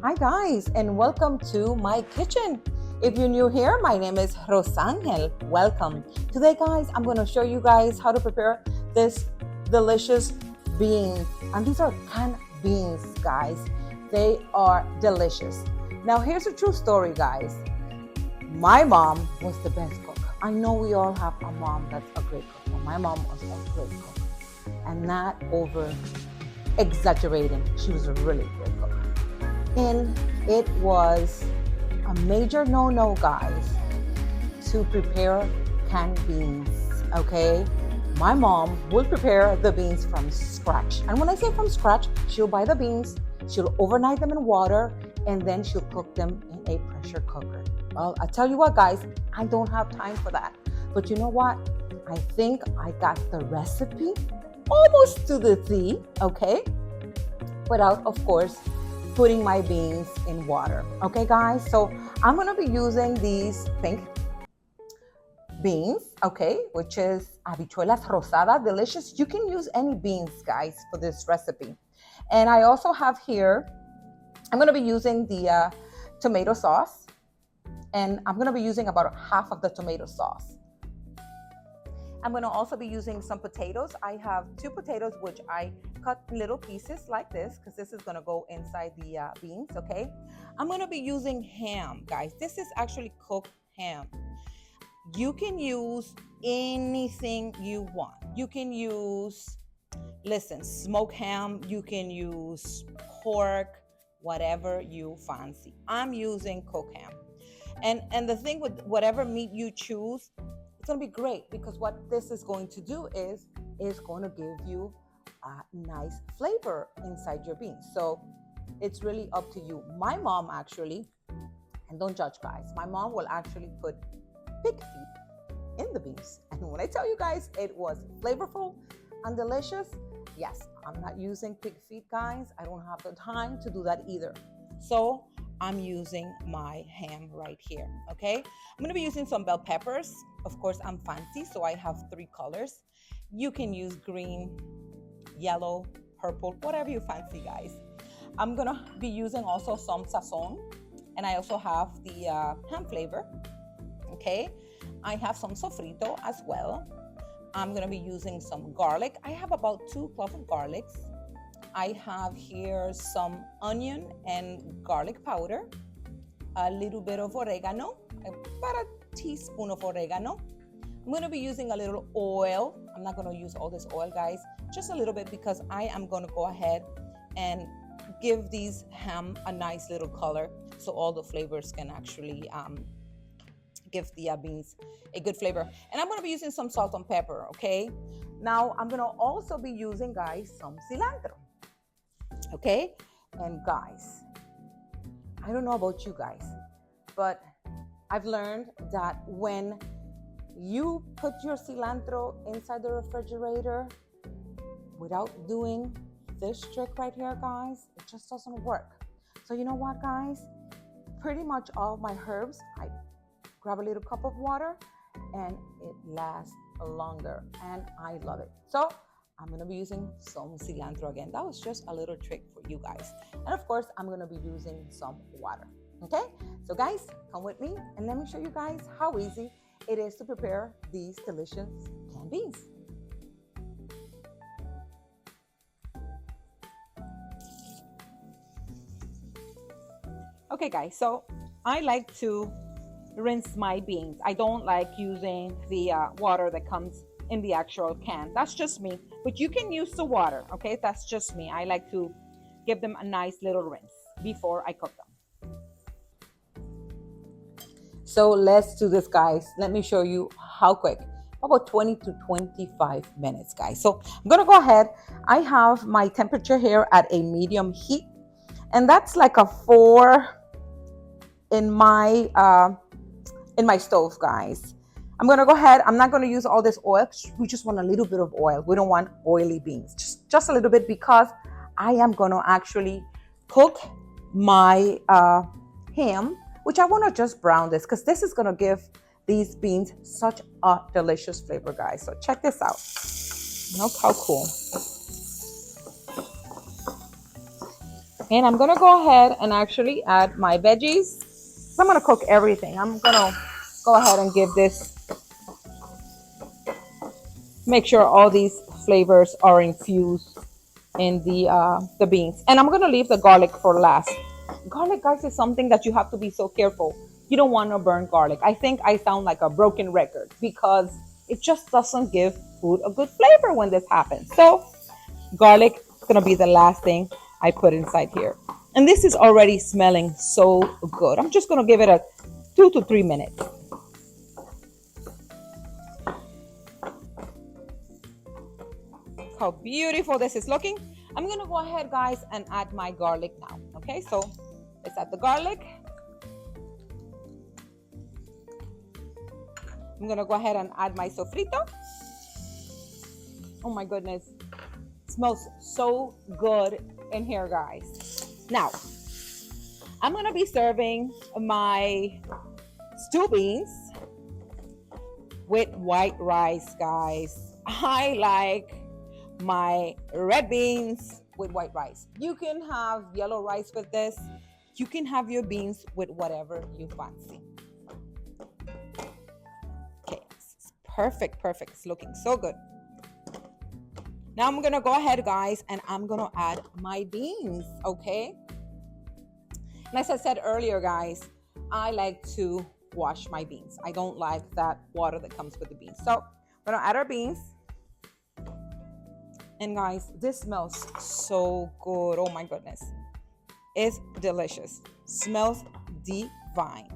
Hi guys, and welcome to my kitchen. If you're new here, my name is Rosangel. Welcome. Today guys, I'm going to show you guys how to prepare this delicious beans. And these are canned beans, guys. They are delicious. Now here's a true story, guys. My mom was the best cook. I know we all have a mom that's a great cook, but my mom was a great cook. And not over exaggerating. She was a really great cook. And it was a major no-no, guys, to prepare canned beans, okay? My mom will prepare the beans from scratch. And when I say from scratch, she'll buy the beans, she'll overnight them in water, and then she'll cook them in a pressure cooker. Well, I tell you what, guys, I don't have time for that. But you know what? I think I got the recipe almost to the T, okay? Without, of course, putting my beans in water. Okay, guys? So I'm gonna be using these pink beans, okay, which is Habichuelas rosada, delicious. You can use any beans, guys, for this recipe. And I also have here, I'm gonna be using the tomato sauce, and I'm gonna be using about half of the tomato sauce. I'm going to also be using some potatoes. I have 2 potatoes, which I cut little pieces like this, because this is going to go inside the beans, okay? I'm going to be using ham, guys. This is actually cooked ham. You can use anything you want. You can use, listen, smoked ham. You can use pork, whatever you fancy. I'm using cooked ham. And the thing with whatever meat you choose, it's going to be great, because what this is going to do is going to give you a nice flavor inside your beans. So it's really up to you. My mom actually, and don't judge, guys, my mom will actually put pig feet in the beans. And when I tell you guys it was flavorful and delicious, yes, I'm not using pig feet, guys. I don't have the time to do that either. So I'm using my ham right here, okay? I'm gonna be using some bell peppers. Of course, I'm fancy, so I have 3 colors. You can use green, yellow, purple, whatever you fancy, guys. I'm gonna be using also some sazon, and I also have the ham flavor, okay? I have some sofrito as well. I'm gonna be using some garlic. I have about 2 cloves of garlics. I have here some onion and garlic powder, a little bit of oregano, about a teaspoon of oregano. I'm going to be using a little oil. I'm not going to use all this oil, guys, just a little bit, because I am going to go ahead and give these ham a nice little color, so all the flavors can actually give the beans a good flavor. And I'm going to be using some salt and pepper, okay? Now, I'm going to also be using, guys, some cilantro. Okay, and guys, I don't know about you guys, but I've learned that when you put your cilantro inside the refrigerator without doing this trick right here, guys, it just doesn't work. So you know what, guys? Pretty much all my herbs, I grab a little cup of water and it lasts longer, and I love it. So I'm going to be using some cilantro again. That was just a little trick for you guys. And of course, I'm going to be using some water. Okay? So guys, come with me and let me show you guys how easy it is to prepare these delicious canned beans. Okay, guys, so I like to rinse my beans. I don't like using the water that comes in the actual can. That's just me. But you can use the water, okay? That's just me. I like to give them a nice little rinse before I cook them. So let's do this, guys. Let me show you how quick. About 20 to 25 minutes, guys. So I'm gonna go ahead. I have my temperature here at a medium heat, and that's like a 4 in my stove, guys. I'm going to go ahead. I'm not going to use all this oil. We just want a little bit of oil. We don't want oily beans. Just a little bit, because I am going to actually cook my ham, which I want to just brown this, because this is going to give these beans such a delicious flavor, guys. So check this out. Look how cool. And I'm gonna go ahead and actually add my veggies. So I'm gonna cook everything. I'm gonna go ahead and give this, make sure all these flavors are infused in the beans. And I'm gonna leave the garlic for last. Garlic, guys, is something that you have to be so careful. You don't want to burn garlic. I think I sound like a broken record because it just doesn't give food a good flavor when this happens. So garlic is gonna be the last thing I put inside here. And this is already smelling so good. I'm just gonna give it a 2 to 3 minutes. How beautiful this is looking. I'm gonna go ahead, guys, and add my garlic now. Okay, so let's add the garlic. I'm gonna go ahead and add my sofrito. Oh my goodness, it smells so good in here, guys. Now, I'm gonna be serving my stew beans with white rice, guys. I like my red beans with white rice. You can have yellow rice with this. You can have your beans with whatever you fancy. Okay, it's perfect, perfect. It's looking so good. Now I'm gonna go ahead, guys, and I'm gonna add my beans, okay? And as I said earlier, guys, I like to wash my beans. I don't like that water that comes with the beans. So we're gonna add our beans. And guys, this smells so good. Oh my goodness. It's delicious. Smells divine.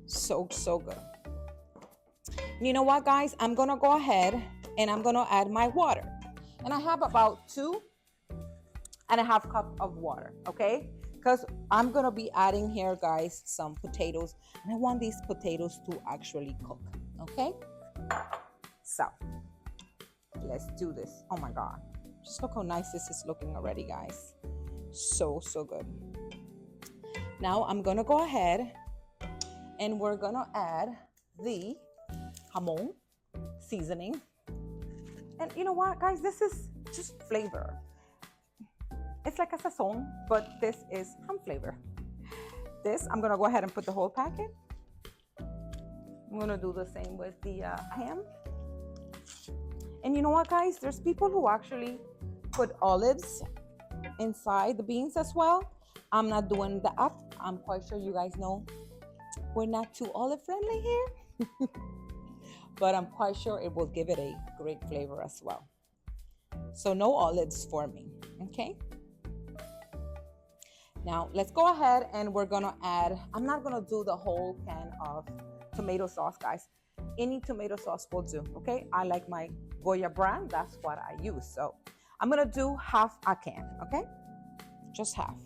So, so good. You know what, guys? I'm going to go ahead and I'm going to add my water. And I have about 2.5 cups of water, okay? Because I'm going to be adding here, guys, some potatoes. And I want these potatoes to actually cook, okay? So, let's do this. Oh my God. Just look how nice this is looking already, guys. So, so good. Now, I'm going to go ahead and we're going to add the jamon seasoning. And you know what, guys? This is just flavor. It's like a sazon, but this is ham flavor. This, I'm going to go ahead and put the whole packet. I'm going to do the same with the ham. And you know what, guys? There's people who actually put olives inside the beans as well. I'm not doing that. I'm quite sure you guys know we're not too olive friendly here. But I'm quite sure it will give it a great flavor as well. So no olives for me, okay? Now let's go ahead and we're gonna add, I'm not gonna do the whole can of tomato sauce, guys. Any tomato sauce will do, okay? I like my Goya brand, that's what I use. So I'm gonna do half a can, okay? Just half.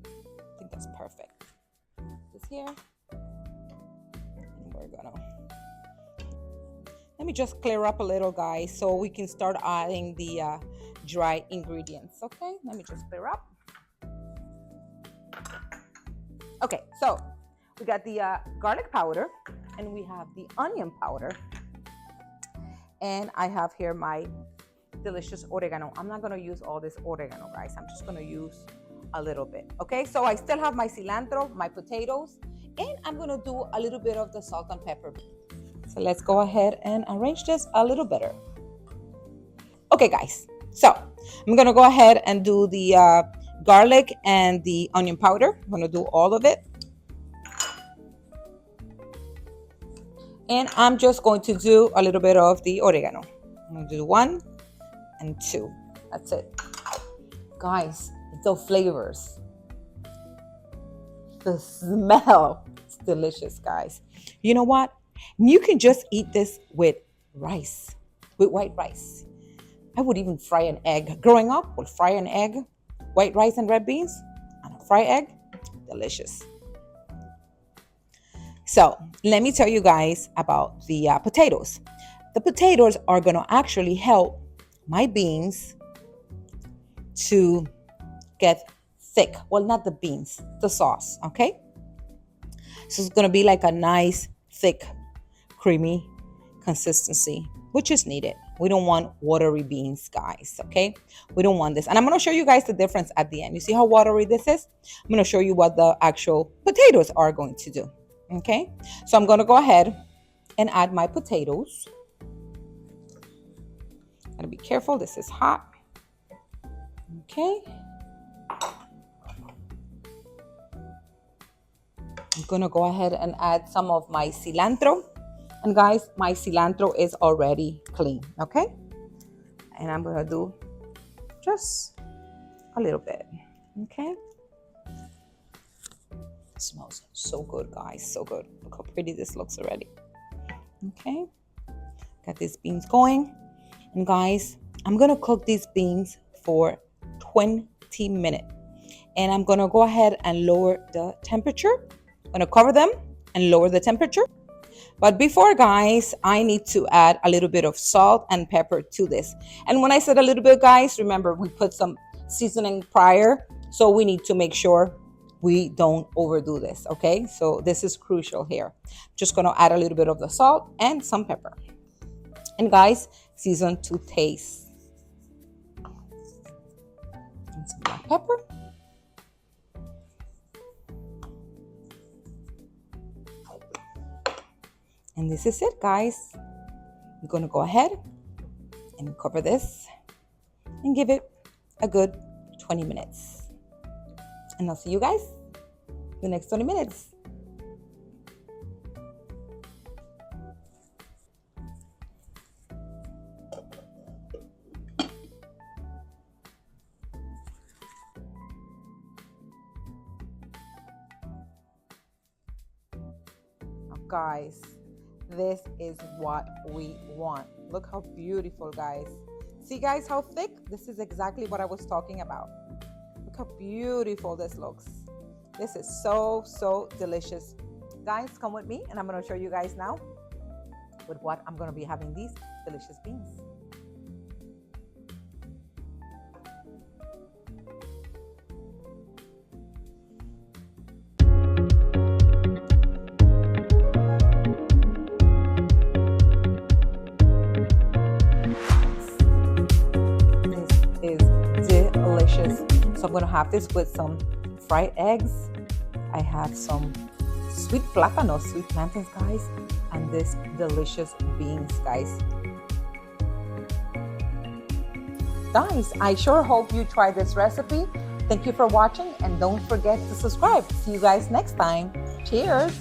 I think that's perfect. This here. And we're gonna, let me just clear up a little, guys, so we can start adding the dry ingredients, okay? Let me just clear up. Okay, so we got the garlic powder and we have the onion powder. And I have here my delicious oregano. I'm not gonna use all this oregano, guys. I'm just gonna use a little bit, okay? So I still have my cilantro, my potatoes, and I'm gonna do a little bit of the salt and pepper. So let's go ahead and arrange this a little better. Okay, guys, so I'm gonna go ahead and do the garlic and the onion powder. I'm gonna do all of it. And I'm just going to do a little bit of the oregano. I'm gonna do 1 and 2. That's it. Guys, the flavors, the smell, it's delicious, guys. You know what? You can just eat this with rice, with white rice. I would even fry an egg. Growing up, would fry an egg, white rice and red beans, and a fried egg. Delicious. So let me tell you guys about the potatoes. The potatoes are going to actually help my beans to get thick. Well, not the beans, the sauce, okay? So it's going to be like a nice, thick, creamy consistency, which is needed. We don't want watery beans, guys, okay? We don't want this. And I'm going to show you guys the difference at the end. You see how watery this is? I'm going to show you what the actual potatoes are going to do, okay? So I'm going to go ahead and add my potatoes. Gotta be careful, this is hot. Okay. I'm gonna go ahead and add some of my cilantro. And guys, my cilantro is already clean, okay? And I'm gonna do just a little bit, okay? It smells so good, guys, so good. Look how pretty this looks already. Okay, got these beans going. And guys, I'm gonna cook these beans for 20 minutes. And I'm gonna go ahead and lower the temperature. I'm gonna cover them and lower the temperature. But before, guys, I need to add a little bit of salt and pepper to this. And when I said a little bit, guys, remember we put some seasoning prior. So we need to make sure we don't overdo this, okay? So this is crucial here. Just gonna add a little bit of the salt and some pepper. And guys, season to taste. And some black pepper. And this is it, guys. I'm gonna go ahead and cover this and give it a good 20 minutes. And I'll see you guys in the next 20 minutes. Guys, this is what we want. Look how beautiful, guys. See, guys, how thick? This is exactly what I was talking about. Look how beautiful this looks. This is so, so delicious. Guys, come with me and I'm going to show you guys now with what I'm going to be having these delicious beans. So I'm going to have this with some fried eggs. I have some sweet plátano, sweet plantains, guys, and this delicious beans, guys. Guys, I sure hope you try this recipe. Thank you for watching and don't forget to subscribe. See you guys next time. Cheers.